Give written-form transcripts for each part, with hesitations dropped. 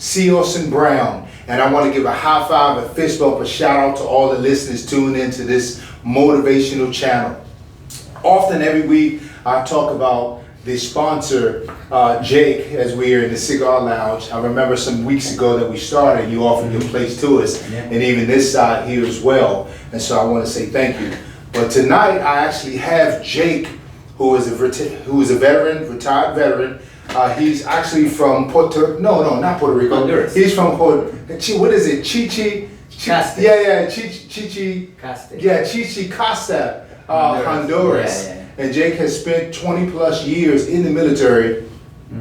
Sealson Brown. And I want to give a high five, a fist bump, a shout out to all the listeners tuning into this motivational channel. Often every week I talk about the sponsor, Jake, as we are in the Cigar Lounge. I remember some weeks ago that we started, you offered your place to us, and even this side here as well. And so I want to say thank you. But tonight I actually have Jake, who is a veteran, retired veteran. He's actually from not Puerto Rico. Honduras. He's from what is it? Chichi? Chichi. Yeah, Chichi. Caste. Yeah, Chichi Costa, Honduras. Yeah. And Jake has spent 20 plus years in the military,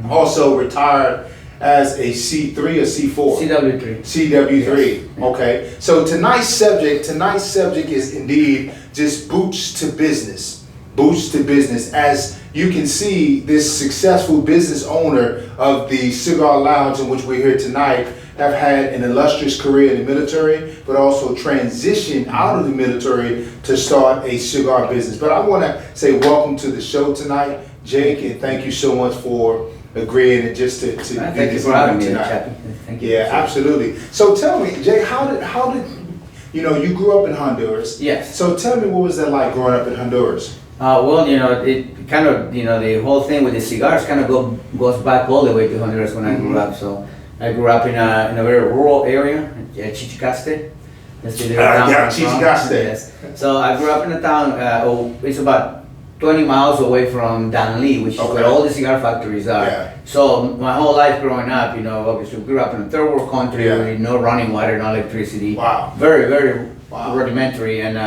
also retired as a C3 or C4? CW3. CW3, Yes. Okay. So tonight's subject is indeed just boots to business. Boots to business. As you can see, this successful business owner of the Cigar Lounge in which we're here tonight have had an illustrious career in the military, but also transitioned out of the military to start a cigar business. But I want to say welcome to the show tonight, Jake, and thank you so much for agreeing and just to Thank you for having me tonight. Thank you. Yeah, absolutely. So tell me, Jake, how did you grew up in Honduras? Yes. So tell me, what was that like growing up in Honduras? Well, it kind of, the whole thing with the cigars kind of goes back all the way to Honduras when I grew up. So I grew up in a very rural area, Chichicaste. That's the town. Yeah, Chichicaste. Yes. So I grew up in a town, it's about 20 miles away from Danlí, which is where all the cigar factories are. Yeah. So my whole life growing up, obviously grew up in a third world country with no running water, no electricity. Wow. Very, very rudimentary, and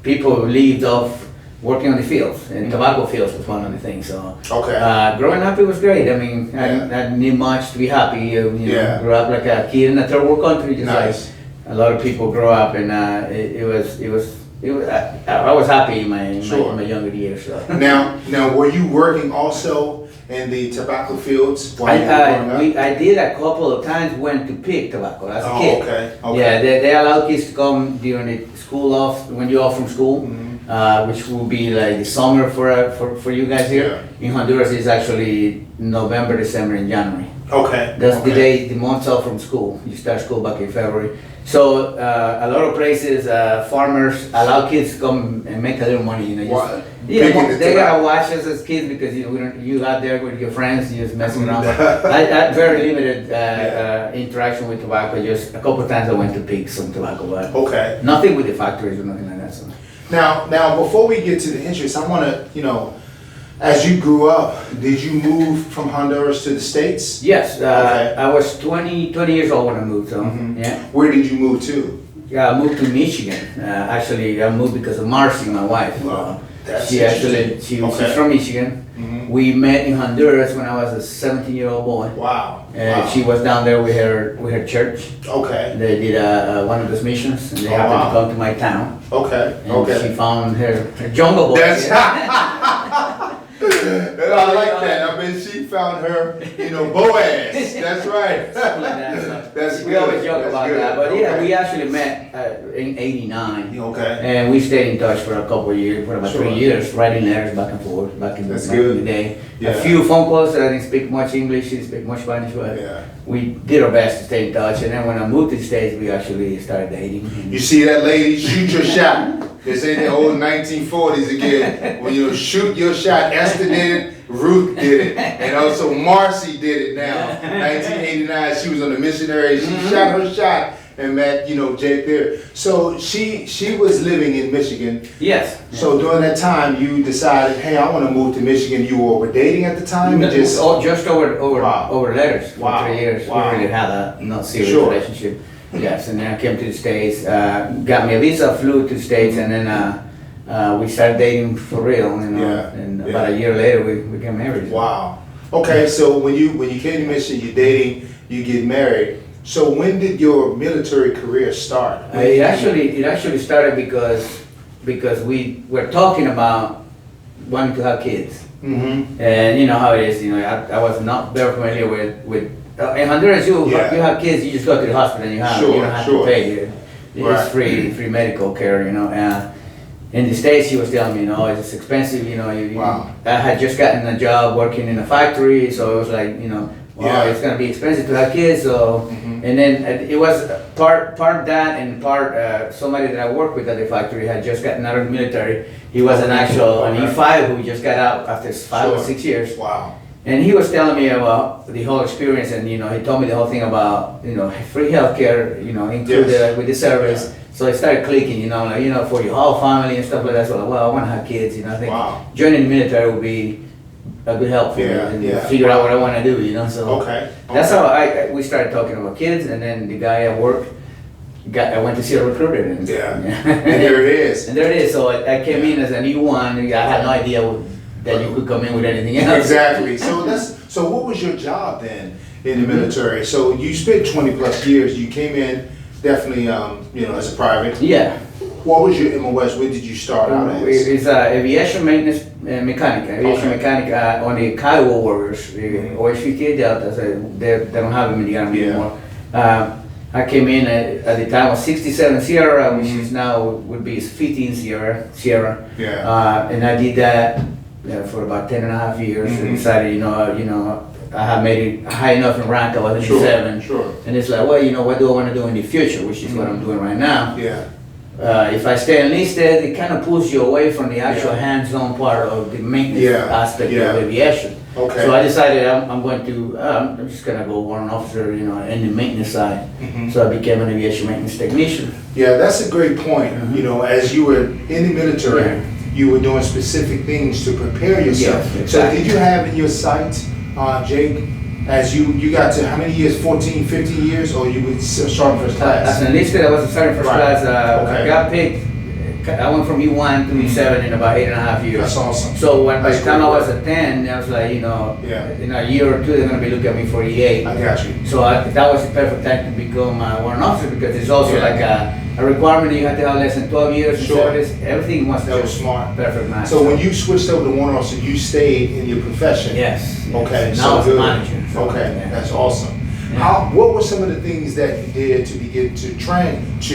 people lived off working on the fields, and tobacco fields was one of the things. So growing up, it was great. I mean, I didn't need much to be happy. Grew up like a kid in a third world country, just like a lot of people grow up, and it was. I was happy in my younger years. So. Now, were you working also in the tobacco fields? I did a couple of times. Went to pick tobacco as a kid. Okay. Yeah, they allow kids to come during the school off when you're off from school, which will be like the summer for you guys here. In Honduras, it's actually November, December, and January. Okay. That's the months off from school. You start school back in February. So a lot of places, farmers allow kids to come and make a little money. They gotta watch us as kids because you out there with your friends, you just messing around. I had very limited interaction with tobacco. Just a couple of times I went to pick some tobacco, but nothing with the factories or nothing like that. So. Now, before we get to the interest, I want to, as you grew up, did you move from Honduras to the States? Yes, I was 20 years old when I moved. So, Where did you move to? Yeah, I moved to Michigan. Actually, I moved because of Marcy, my wife. Wow. She's from Michigan. We met in Honduras when I was a 17-year-old boy. Wow. She was down there with her church. Okay. They did one of those missions, and they happened to come to my town. Okay. And she found her jungle boy. I like that. I mean, she found her, Boaz. That's right. That's we always joke about that. But we actually met in '89. Okay. And we stayed in touch for a couple of years, for about 3 years, writing letters back and forth, back in the day. Yeah. A few phone calls that I didn't speak much English, she didn't speak much Spanish, but we did our best to stay in touch. And then when I moved to the States, we actually started dating. You see that, lady? Shoot your shot. This ain't the old 1940s again. When you shoot your shot, Esther did it, Ruth did it, and also Marcy did it now. 1989, she was on the missionary. She shot her shot and met, Jake there. So she was living in Michigan. Yes. So during that time, you decided, hey, I want to move to Michigan. You were dating at the time? No, just over letters for 3 years. Wow. We really had a not serious relationship. Yes, and then I came to the States, got me a visa, flew to the States, and then we started dating for real. And about a year later, we got married. Wow. Okay, so when you came to Michigan, you're dating, you get married. So when did your military career start? It actually started because we were talking about wanting to have kids. And you know how it is. I was not very familiar with. In Honduras, you have kids, you just go to the hospital and you don't have to pay. It's free medical care, in the States, he was telling me, it's expensive, I had just gotten a job working in a factory, so it was like, well, it's gonna be expensive to have kids, so, and then it was part that and part, somebody that I worked with at the factory had just gotten out of the military. He was an E5 who just got out after 5 or 6 years. Wow. And he was telling me about the whole experience, and he told me the whole thing about free healthcare, included with the service. So it started clicking, like, for your whole family and stuff like that. So well, I want to have kids, I think joining the military would be a good help for me and figure out what I want to do, So that's how we started talking about kids, and then the guy at work I went to see a recruiter, and there it is. And there it is. So I came in as a new one. I had no idea that you could come in with anything else. Exactly. So what was your job then in the military? So you spent 20 plus years. You came in definitely, as a private. Yeah. What was your MOS? Where did you start out as? It's aviation maintenance mechanic. Aviation mechanic on the Kiowa Warriors. Always 58 Delta. So they don't have them in the Army anymore. I came in at the time was 67 Sierra, which is now would be 15 Sierra. Yeah. And I did that for about 10 and a half years. And decided, I had made it high enough in rank. I was 87. Sure. And it's like, well, what do I want to do in the future, which is what I'm doing right now. Yeah. If I stay enlisted, it kind of pulls you away from the actual hands-on part of the maintenance aspect of aviation. Okay. So I decided I'm just gonna go warrant officer, in the maintenance side. So I became an aviation maintenance technician. Yeah, that's a great point. As you were in the military, you were doing specific things to prepare yourself. Yes, exactly. So did you have in your sights, Jake, as you got to how many years, 14, 15 years, or you were starting first class? As an enlisted, I was starting first class. Okay. I got picked. I went from E1 to E7 in about 8.5 years. That's awesome. So by the time I was at 10, I was like, in a year or two, they're going to be looking at me for E8. I got you. So that was the perfect time to become a warrant officer, because it's also like a requirement that you have to have less than 12 years in service. Everything was smart. Perfect match. So when you switched over to warrant officer, you stayed in your profession? Yes. Okay. Now I'm a manager. Okay, that's awesome. What were some of the things that you did to begin to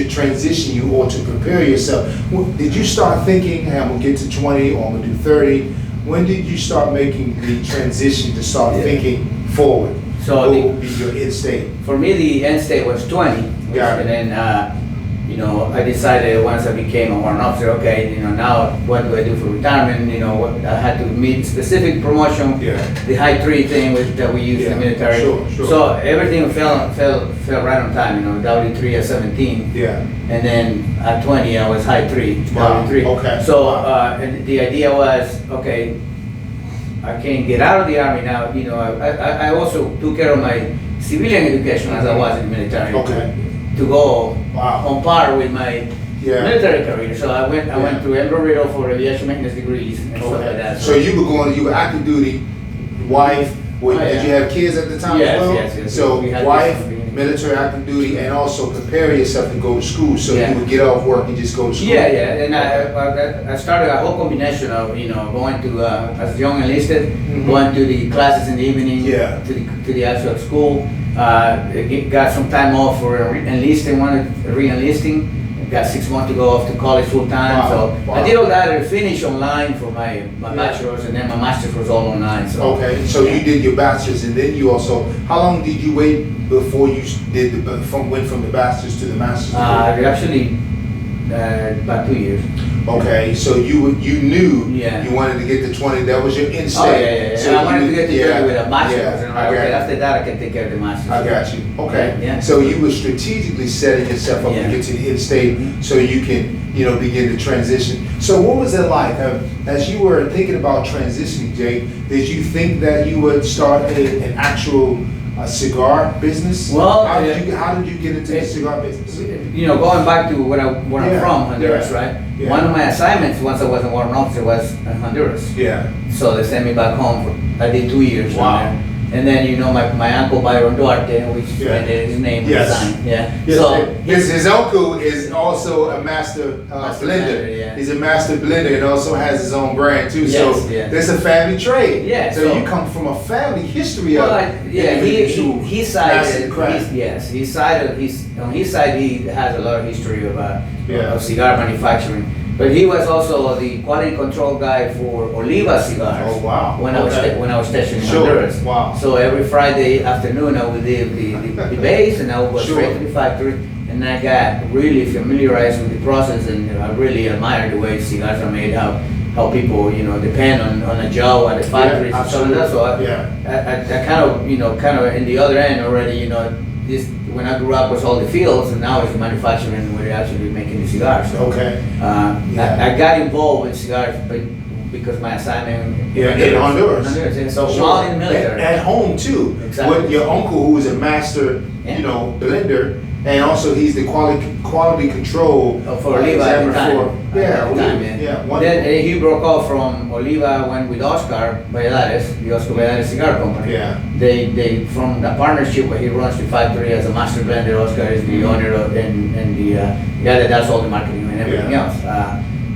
transition you or to prepare yourself? Did you start thinking, hey, I'm gonna get to 20 or I'm gonna do 30? When did you start making the transition to start thinking forward? So what would be your end state? For me, the end state was 20. And then, I decided once I became a warrant officer, okay, now what do I do for retirement? I had to meet specific promotion, the high 3 thing that we use in the military. Sure. So everything fell right on time. W3 at 17. Yeah. And then at 20, I was high 3. Wow. W3. Okay. So and the idea was, okay, I can get out of the Army now. I also took care of my civilian education as I was in the military. Okay. To go on par with my military career. So I went to Embry-Riddle for aviation maintenance degrees and stuff like that. So you were active duty, wife, did you have kids at the time as well? Yes. So wife, military active duty, and also prepare yourself to go to school, so you would get off work and just go to school. Yeah, and I started a whole combination of, going to, as young enlisted, going to the classes in the evening, to the actual school. Got some time off for enlisting, re-enlisting. Got 6 months to go off to college full time. So I did all that and finished online for my bachelor's, and then my master's was all online. So. Okay, so you did your bachelor's, and then you also, how long did you wait before you went from the bachelor's to the master's? Actually, about 2 years. Okay, so you knew you wanted to get to 20. That was your end state. Oh yeah. So I wanted to get to 20 with a master's. After that, I can take care of the master's. I got you. Okay. Yeah. So you were strategically setting yourself up to get to the end state, so you can, begin to transition. So what was it like as you were thinking about transitioning, Jake? Did you think that you would start an actual cigar business? Well, how did you get into the cigar business? Going back to where I'm from, Honduras, right? Yeah. One of my assignments once I was a warrant officer was in Honduras. Yeah. So they sent me back home. I did 2 years Wow. there. And then my uncle Byron Duarte, which his name resigned. Yeah. Yes. So his uncle is also a master blender. He's a master blender and also has his own brand too. So there's a family trade. Yeah. So you come from a family history of his side. On his side, he has a lot of history of cigar manufacturing. But he was also the quality control guy for Oliva cigars. Oh, wow. When I was stationed in Sure. Honduras. Wow. So every Friday afternoon I would leave the base and I would go straight to the factory. And I got really familiarized with the process, and I really admire the way cigars are made, how people, depend on a job at the factories and stuff like that. So I kind of in the other end already, this, when I grew up was all the fields, and now it's manufacturing where they're actually making the cigars. So, I got involved with cigars because my assignment in Honduras. So while in the military. At home too. Exactly. With your uncle who is a master, blender, and also he's the quality control for Oliva at the time. Wonderful. Then he broke off from Oliva, went with Oscar Valladares, the Oscar Valladares Cigar Company. Yeah. They from the partnership where he runs the factory as a master blender. Oscar is the owner of, and the guy that does all the marketing and everything else.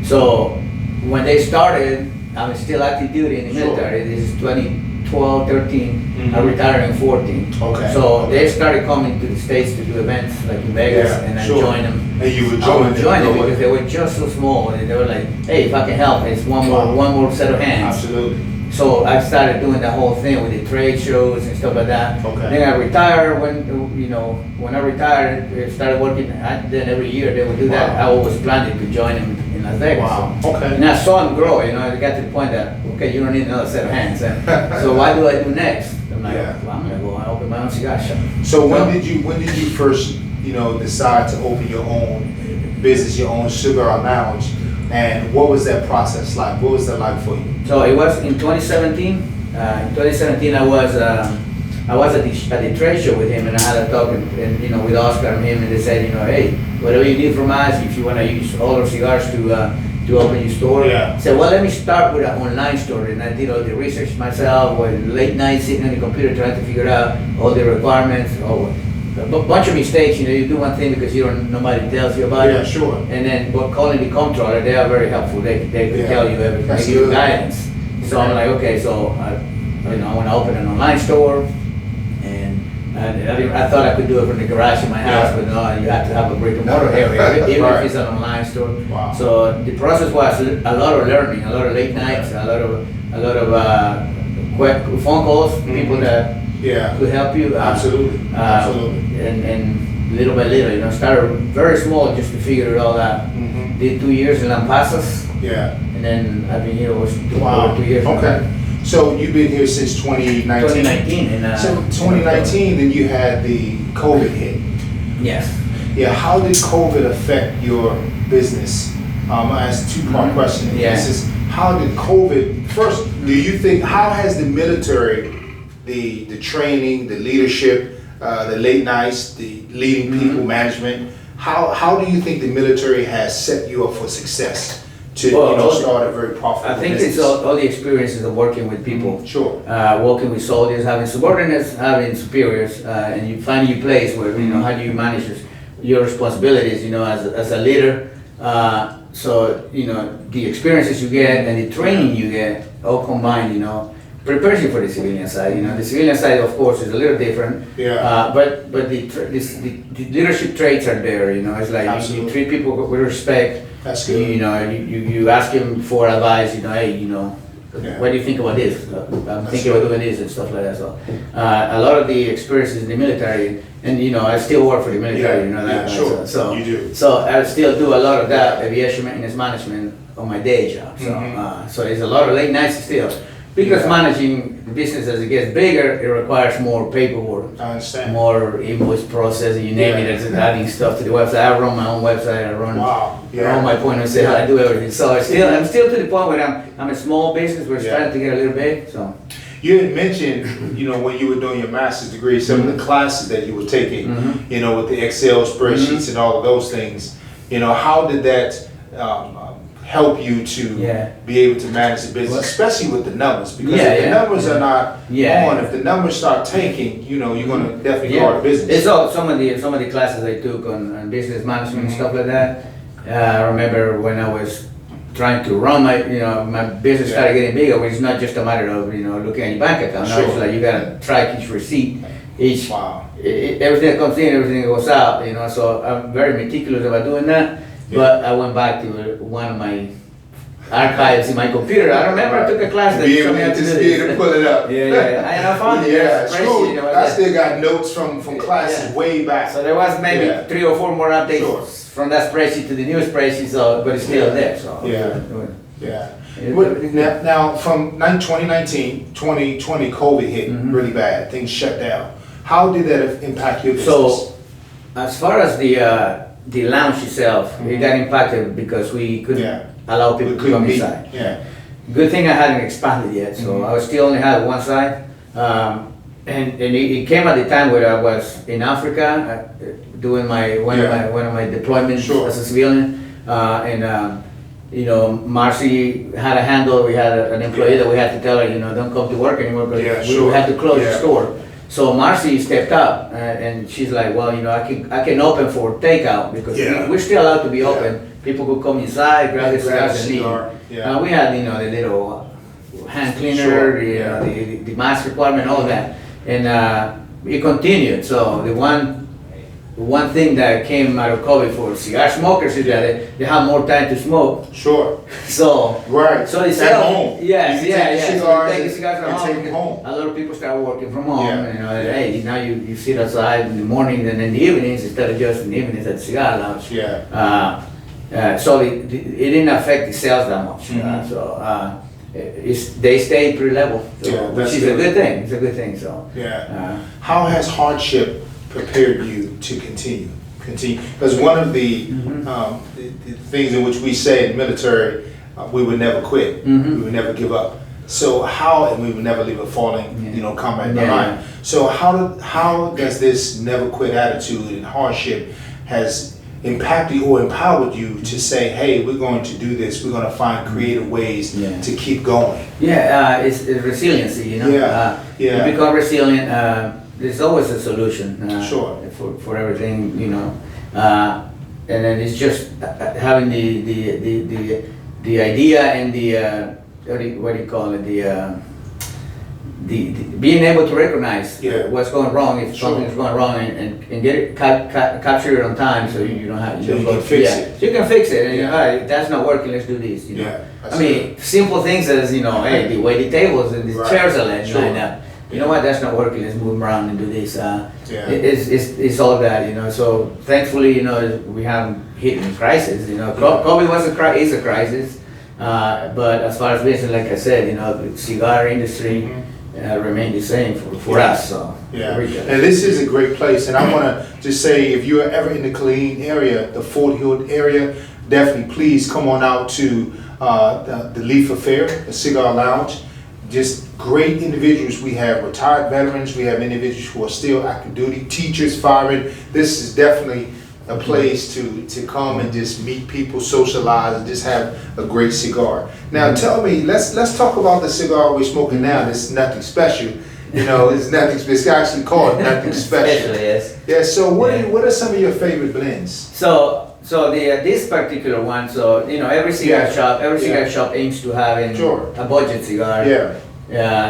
So when they started, I'm still active duty in the military. This is 2012, 13. I retired in 14. Okay. So they started coming to the States to do events like in Vegas, and I joined them. And you would join them because they were just so small. And they were like, hey, if I can help, it's one more set of hands. Absolutely. So I started doing the whole thing with the trade shows and stuff like that. Okay. Then I retired. When I retired, I started working. Then every year they would do that. I always planned to join them in Las Vegas. Wow. Okay. And I saw them grow. I got to the point that you don't need another set of hands. So what do I do next? I'm like, well, I'm gonna go and open my own cigar shop. So when did you first decide to open your own business, your own cigar lounge? And what was that process like? What was that like for you? So it was in 2017. In 2017, I was at the trade show with him, and I had a talk with Oscar and him, and they said, hey, whatever you need from us, if you want to use all our cigars to open your store. I said, well, let me start with an online store, and I did all the research myself, with late nights sitting on the computer trying to figure out all the requirements. A bunch of mistakes, you do one thing because nobody tells you about it. Yeah, sure. And then, but calling the comptroller, they are very helpful. They can tell you everything, they give you guidance. So I'm like, okay, so I want to open an online store, and I thought I could do it from the garage in my house, but no, you have to have a brick and mortar area, even if it's an online store. Wow. So the process was a lot of learning, a lot of late nights, a lot of quick phone calls, people that could help you. Absolutely. And little by little, started very small just to figure it all out. Did 2 years in Lampasas. And then I've been here over 2 years. Okay. So you've been here since 2019? 2019. So 2019, then you had the COVID hit. Yes. Yeah, how did COVID affect your business? I'm gonna ask a two-part question. This is, how did COVID, first, do you think, how has the military, the training, the leadership, the late nights, the leading people, management, how do you think the military has set you up for success to start a very profitable I think business? it's all the experiences of working with people. Sure. Working with soldiers, having subordinates, having superiors, and you find your place where, how do you manage your responsibilities, as a leader. So, the experiences you get and the training you get all combined, prepares you for the civilian side. The civilian side, of course, is a little different. But the leadership traits are there. It's like you treat people with respect. That's good. You ask him for advice. Hey, what do you think about this? I'm thinking about doing this and stuff like that. So a lot of the experiences in the military, and I still work for the military. Sure. So you do. So I still do a lot of that aviation maintenance management on my day job. So so it's a lot of late nights still. Because managing the business as it gets bigger, it requires more paperwork. I understand. More invoice processing, you name it, it's adding stuff to the website. I run my own website, I run my point of sale, I do everything. So I'm still to the point where I'm a small business, we're starting to get a little big, so. You had mentioned, when you were doing your master's degree, some of the classes that you were taking, with the Excel spreadsheets and all of those things. How did that help you to be able to manage the business, especially with the numbers? Because if the numbers are not on, if the numbers start tanking, you're going to definitely go out of business. It's all some of the classes I took on business management and stuff like that. I remember when I was trying to run my business started getting bigger. It's not just a matter of looking at your bank account. Now it's like you gotta track each receipt, everything that comes in, everything that goes out. So I'm very meticulous about doing that. But I went back to one of my archives in my computer. I remember I took a class that showed me how to do just be able to pull it up. Yeah. And I found it. Yeah, it's cool. You know, I still got notes from classes way back. So there was maybe 3 or 4 more updates from that spreadsheet to the new spreadsheet, so, but it's still there. So Now from 2019, 2020, COVID hit really bad. Things shut down. How did that impact your business? So as far as the lounge itself, it got impacted because we couldn't allow people to come inside. Good thing I hadn't expanded yet, so I still only had one side. And it came at the time where I was in Africa doing one of my deployments as a civilian, you know, Marcy had a handle. We had an employee that we had to tell her, you know, don't come to work anymore because we had to close the store. So Marcy stepped up and she's like, well, you know, I can open for takeout because we're still allowed to be open. People could come inside, grab the cigars and leave. We had, you know, the little hand cleaner, the mask requirement, all that. And it continued. So the one thing that came out of COVID for cigar smokers is that they have more time to smoke. Sure. So so they at home. Yes, you take the cigars and take them home. A lot of people start working from home. You know, hey, now you sit outside in the morning and in the evenings instead of just in the evenings at the cigar lounge. So it didn't affect the sales that much. They stayed pretty level, which is a good thing. It's a good thing. So how has hardship prepared you to continue? Because one of the things in which we say in the military, we would never quit, we would never give up. So and we would never leave a falling, combat behind. So how does this never quit attitude and hardship has impacted or empowered you to say, hey, we're going to do this, we're going to find creative ways to keep going? It's resiliency, you know. You become resilient. There's always a solution for everything, you know. And then it's just having the idea and what do you call it, the being able to recognize what's going wrong if something's going wrong and get it capture it on time so you don't have you can fix it. So you can fix it and all right, that's not working, let's do this, you know. I mean, simple things as, you know, hey, the way the tables and the chairs are lined up. You know what, that's not working, let's move them around and do this. It's all that, you know. So thankfully, you know, we haven't hit any crisis, you know. COVID is a crisis, but as far as business, like I said, you know, the cigar industry remained the same for us. So and this is a great place, and I want to just say, if you are ever in the Killeen area, the Fort Hood area, definitely please come on out to the Leaf Affair, the Cigar Lounge. Just great individuals. We have retired veterans, we have individuals who are still active duty, teachers, firemen. This is definitely a place to come and just meet people, socialize, and just have a great cigar. Now tell me, let's talk about the cigar we're smoking now. This is nothing special. You know, it's nothing. It's actually called nothing special. So what are some of your favorite blends? So this particular one, so you know, every cigar shop aims to having a budget cigar.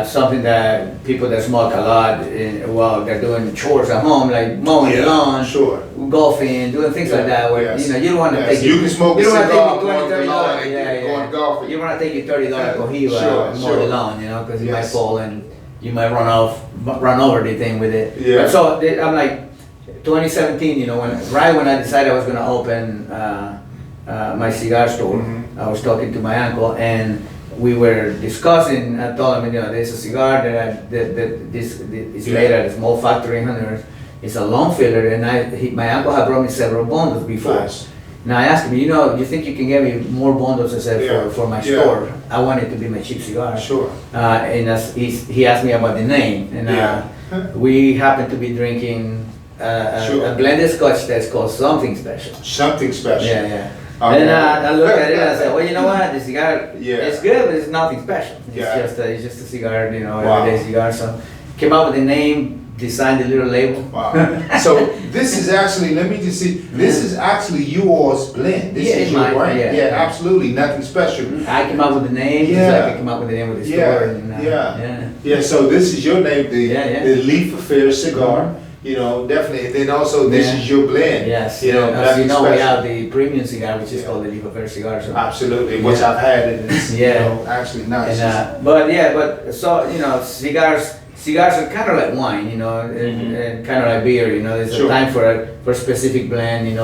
Something that people that smoke a lot, while they're doing chores at home, like mowing the lawn, golfing, doing things like that. Where you know you don't want to take you can smoke a cigar going golfing. You want to take your $30 cohiba and mow the lawn, you know, because you might fall and you might run over the thing with it. So I'm like 2017, you know, right when I decided I was going to open my cigar store, I was talking to my uncle and we were discussing. I told him, you know, there's a cigar that this is made at a small factory in Honduras. It's a long filler, and my uncle had brought me several bundles before. Nice. Now I asked him, you know, do you think you can get me more bundles? I said for my store. I want it to be my cheap cigar. And he asked me about the name, and we happened to be drinking a blended Scotch that's called Something Special. Something Special. And I looked at it and I said, well, you know what, the cigar, it's good, but it's nothing special. It's just a cigar, you know, everyday cigar. So came up with the name, designed the little label. So this is actually, let me just see, this is actually yours blend. This is your brand. Absolutely, nothing special. I came up with the name, just like I came up with the name of the store. So this is your name, the Leaf Affair cigar. definitely. And then also, this is your blend. Yes. You know, as you know, we special. have the premium cigar, which is called the Leaf Affair cigar. So. Absolutely, which I've had, and it's Yeah. actually nice. And, but so cigars are kind of like wine, and kind of like beer. There's a time for a specific blend.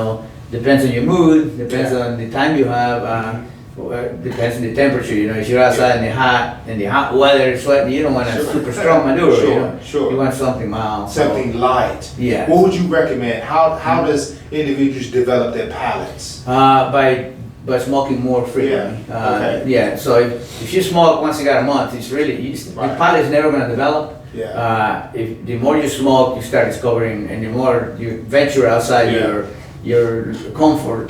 Depends on your mood, depends on the time you have. Depends on the temperature, if you're outside in the hot weather, sweating, you don't want a super strong Maduro, Sure. You want something mild. Something light. Yeah. What would you recommend? How does individuals develop their palates? By smoking more frequently. Okay. So if you smoke one cigar a month, it's really, your palate is never going to develop. Yeah. If the more you smoke, you start discovering, and the more you venture outside your comfort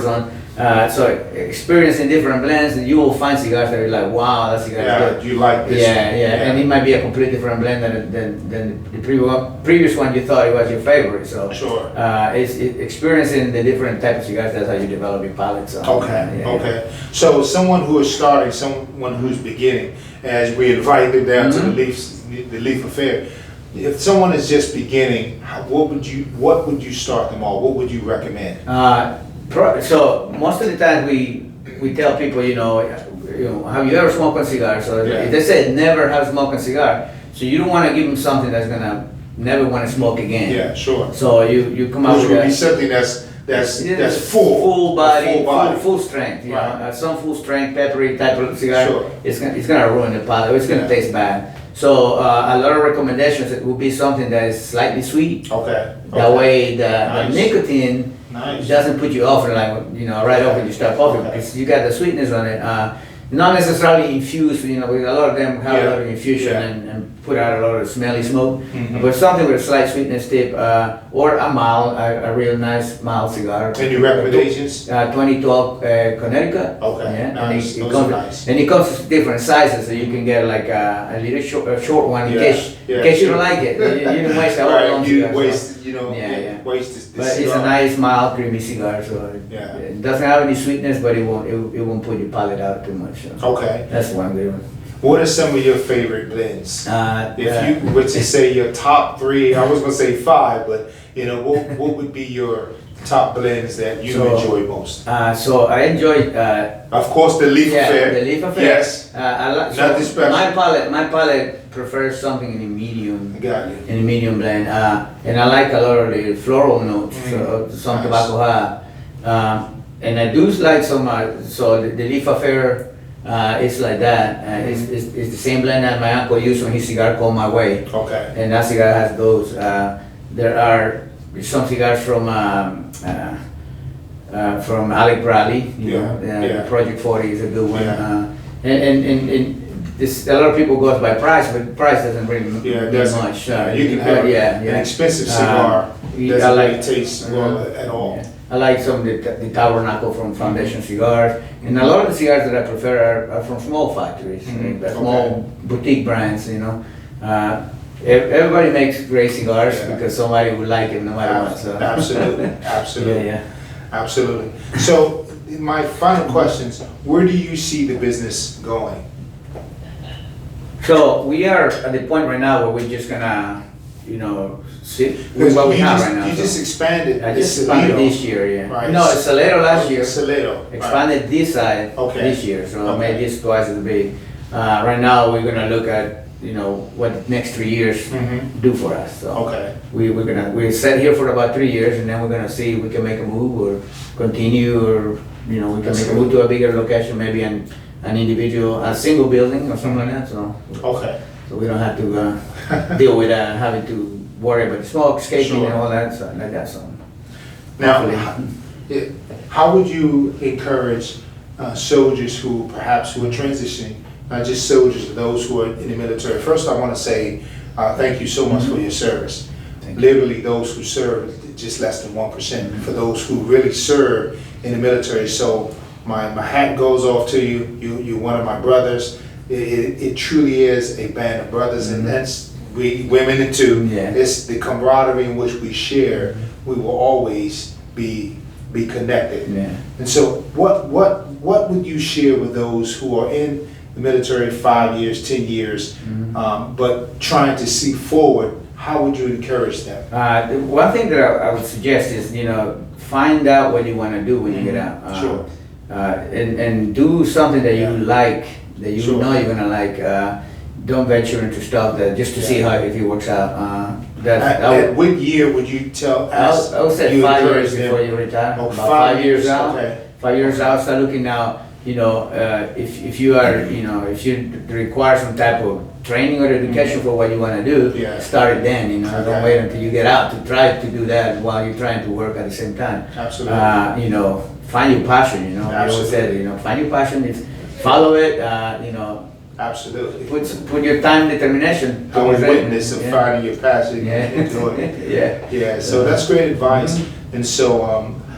zone. So experiencing different blends, and you will find cigars that are like, wow, that cigar is good. You like this one. And it might be a completely different blend than the previous one you thought it was your favorite. So it's experiencing the different type of cigars. That's how you develop your palate. So, Okay. So someone who is starting, someone who's beginning, as we invite them down to the Leaf Affair. If someone is just beginning, what would you start them off? What would you recommend? So most of the time we tell people, have you ever smoked a cigar? So if they say never have smoked a cigar, so you don't want to give them something that's gonna never want to smoke again. Yeah, sure. So you come out with would be something that's full body, body. full strength. Right. Some full strength peppery type of cigar. Sure. It's gonna ruin the palate. It's gonna taste bad. So a lot of recommendations, it would be something that is slightly sweet. Okay. That way the nicotine doesn't put you off, right off when you start puffing, because you got the sweetness on it. Not necessarily infused, with a lot of them have a lot of infusion and put out a lot of smelly smoke. But something with a slight sweetness tip, or a real nice mild cigar. Any recommendations? 2012 Connecticut. Okay. Yeah. Nice. And it comes in different sizes, so you can get like a little short one in case you don't like it. You don't waste a whole long cigar. Waste this But cigar. it's a nice, mild, creamy cigar, so it doesn't have any sweetness, but it won't put your palate out too much. So. Okay. That's one good one. What are some of your favorite blends? If you were to say your top 3, I was gonna say 5, but what would be your top blends that you enjoy most? So I enjoy. Of course, the Leaf Affair. The Leaf Affair. Yes. Nothing special. My palate prefers something in the medium. Got you. In the medium blend, and I like a lot of the floral notes. Some tobacco hat. And I do like some. So the Leaf Affair. It's like that. It's the same blend that my uncle used when his cigar called My Way. Okay. And that cigar has those. There are some cigars from Alec Bradley. The Project 40 is a good one. And this, a lot of people goes by price, but price doesn't really mean much. You can have an expensive cigar doesn't really taste well at all. I like some of the Tabernacle from Foundation Cigars, and a lot of the cigars that I prefer are from small factories, small boutique brands. Everybody makes great cigars because somebody would like it no matter what. So. Absolutely. Absolutely. So my final questions: where do you see the business going? So we are at the point right now where we're just gonna, sit with what we have right now. You just expanded. I just expanded this year, Right. No, it's Salero last year. Salero. Expanded this side this year, so I made this twice as big. Right now we're gonna look at, what the next 3 years do for us. So we're set here for about 3 years, and then we're gonna see if we can make a move or continue, or we can make a move to a bigger location, maybe an individual, a single building or something like that. So we don't have to deal with having to worry about smoke, escaping, and all that. So like that. So now, how would you encourage soldiers who are transitioning, not just soldiers, but those who are in the military? First, I want to say thank you so much for your service. Literally, those who serve, just less than 1%. For those who really serve in the military, so my hat goes off to you. You're one of my brothers. It truly is a band of brothers, and that's we women too. It's the camaraderie in which we share. We will always be connected. And so, what would you share with those who are in the military 5 years, 10 years, but trying to see forward? how would you encourage them? The one thing that I would suggest is, find out what you want to do when you get out. Sure. And do something that you like, that you Sure. know you're gonna like. Don't venture into stuff that just to see how if it works out. At what year would you tell us? I would say you 5 encourage years them? before you retire. Oh, About 5 years, out. okay. 5 years out, start looking now. If you are, if you require some type of training or education for what you want to do, Yeah. start it then. Okay. Don't wait until you get out to try to do that while you're trying to work at the same time. Absolutely. Find your passion. I always said, find your passion. Follow it. Absolutely. Put your time, determination. I'm a towards it. witness of Yeah. finding your passion Yeah. and doing it. Yeah. Yeah, so that's great advice. And so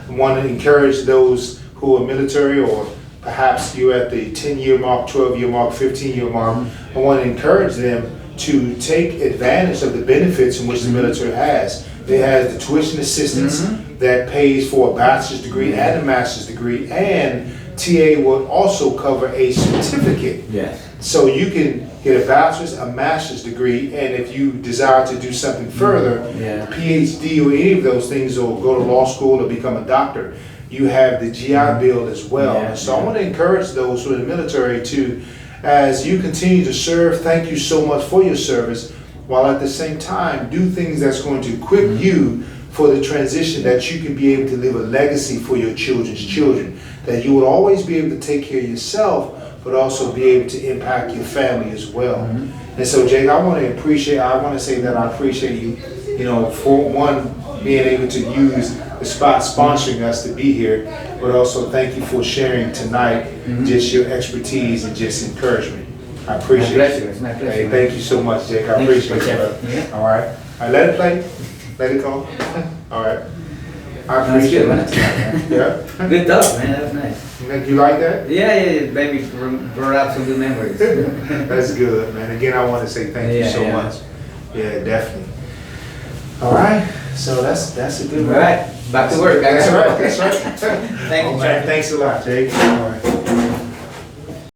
I want to encourage those who are military, or perhaps you're at the 10-year mark, 12-year mark, 15-year mark. I want to encourage them to take advantage of the benefits in which the military has. They have the tuition assistance that pays for a bachelor's degree and a master's degree, and TA will also cover a certificate. Yes. So you can get a bachelor's, a master's degree, and if you desire to do something further, Yeah. PhD or any of those things, or go to law school or become a doctor, you have the GI Bill as well. Yeah, So I want to encourage those who are in the military to, as you continue to serve, thank you so much for your service, while at the same time do things that's going to equip you for the transition, that you can be able to leave a legacy for your children's children, that you will always be able to take care of yourself, but also be able to impact your family as well. And so, Jake, I want to say that I appreciate you, for one, being able to use the spot sponsoring us to be here, but also thank you for sharing tonight just your expertise and just encouragement. I appreciate it. It's my pleasure. Hey, thank you so much, Jake. I appreciate it, brother. Yeah. All right. Let it play. Let it go. All right. I That's appreciate good, it. man. Yeah. Good talk, man. That was nice. You like that? Yeah, maybe brought up some good memories. That's good, man. Again, I want to say thank you so Yeah. much. Yeah, definitely. All right. So that's a good All one. right, back to work. That's right. That's right. Thank you, Oh, man, Charlie. thanks a lot, Jake. All right.